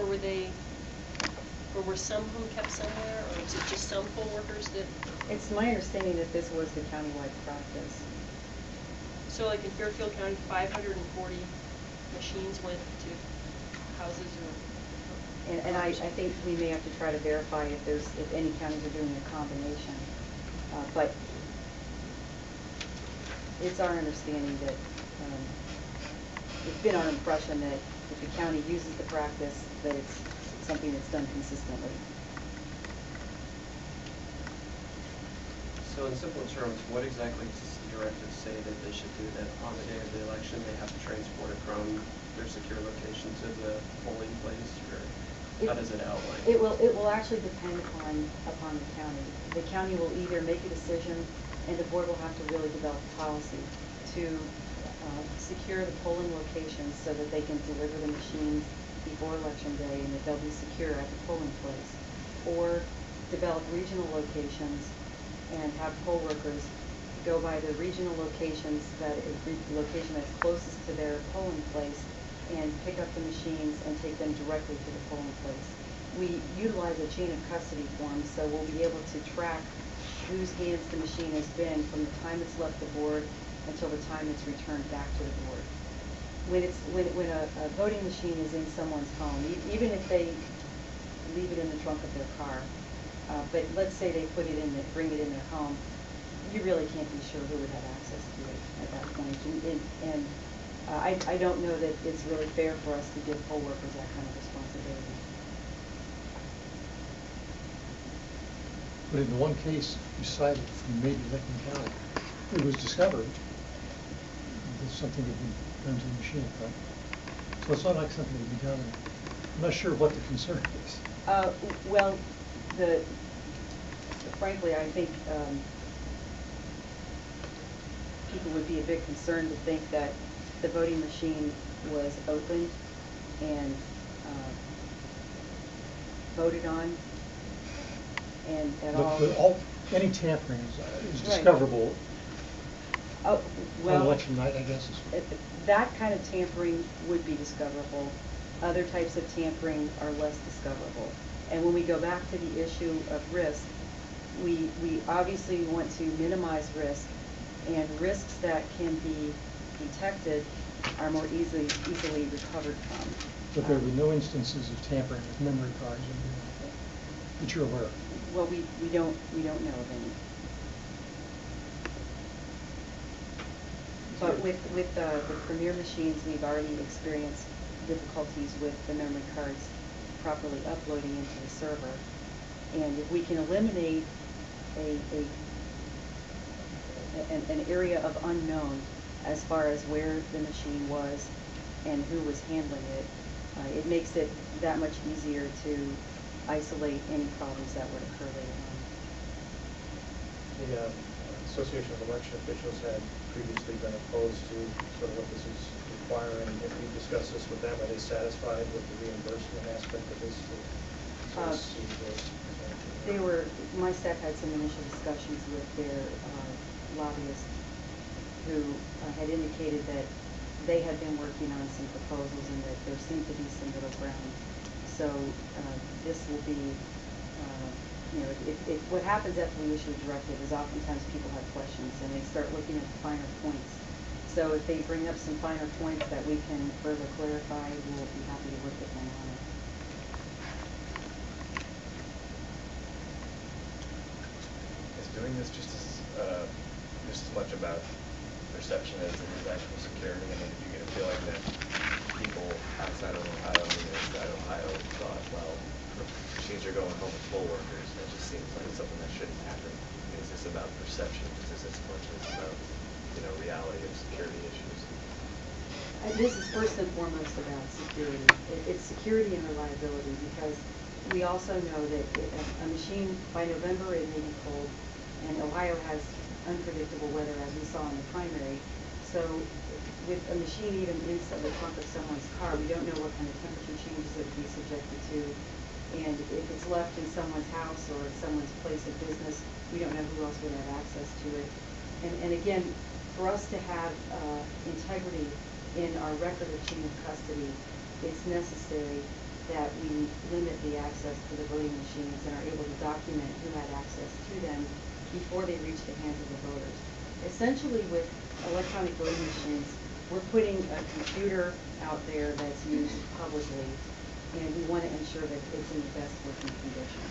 or were some home kept somewhere, or was it just some poll workers that? It's my understanding that this was the countywide practice. So like in Fairfield County, 540 machines went to houses or? And I think we may have to try to verify if any counties are doing a combination. But it's our understanding that it's been our impression that if the county uses the practice, that it's something that's done consistently. So in simple terms, what exactly does the directive say that they should do, that on the day of the election they have to transport it from their secure location to the polling place, or how does it outline? It will actually depend upon the county. The county will either make a decision, and the board will have to really develop a policy to secure the polling locations so that they can deliver the machines before election day and that they'll be secure at the polling place, or develop regional locations and have poll workers go by the regional locations, location that's closest to their polling place, and pick up the machines and take them directly to the polling place. We utilize a chain of custody form, so we'll be able to track whose hands the machine has been from the time it's left the board until the time it's returned back to the board. When a voting machine is in someone's home, even if they leave it in the trunk of their car, but let's say they bring it in their home, you really can't be sure who would have access to it at that point. And I don't know that it's really fair for us to give poll workers that kind of responsibility. But in the one case you cited from maybe Licking County, it was discovered that something had been done to the machine, right? So it's not like something would be done. I'm not sure what the concern is. Well, frankly, I think people would be a bit concerned to think that the voting machine was opened and voted on, and at all. Any tampering is discoverable. Oh, well, on election night, I guess. That kind of tampering would be discoverable. Other types of tampering are less discoverable. And when we go back to the issue of risk, we obviously want to minimize risk, and risks that can be detected are more easily recovered from. But there were no instances of tampering with memory cards or anything like that that you're aware of? Well, we don't know of any. But with the Premier machines, we've already experienced difficulties with the memory cards properly uploading into the server. And if we can eliminate an area of unknown as far as where the machine was and who was handling it, it makes it that much easier to isolate any problems that would occur later on. The Association of Election Officials had previously been opposed to sort of what this is requiring. If we discuss this with them, are they satisfied with the reimbursement aspect of this? My staff had some initial discussions with their lobbyists who had indicated that they had been working on some proposals and that there seemed to be some middle ground. So this will be, what happens after we issue a directive is oftentimes people have questions and they start looking at the finer points. So if they bring up some finer points that we can further clarify, we'll be happy to work with them on it. Is doing this just as much about perception as it is actual security? I mean, if you get a feeling that people outside of Ohio, inside Ohio, thought, well, machines are going home with poll workers, that just seems like something that shouldn't happen. Is this about perception? Is this as much as about, reality of security issues? This is first and foremost about security. It's security and reliability, because we also know that a machine, by November, it may be cold, and Ohio has unpredictable weather, as we saw in the primary. So with a machine even inside the trunk of someone's car, we don't know what kind of temperature changes it would be subjected to. And if it's left in someone's house or in someone's place of business, we don't know who else would have access to it. And again, for us to have integrity in our record of chain of custody, it's necessary that we access to the voting machines and are able to document who had access to them before they reach the hands of the voters. Essentially, with electronic voting machines, we're putting a computer out there that's used publicly, and we want to ensure that it's in the best working condition.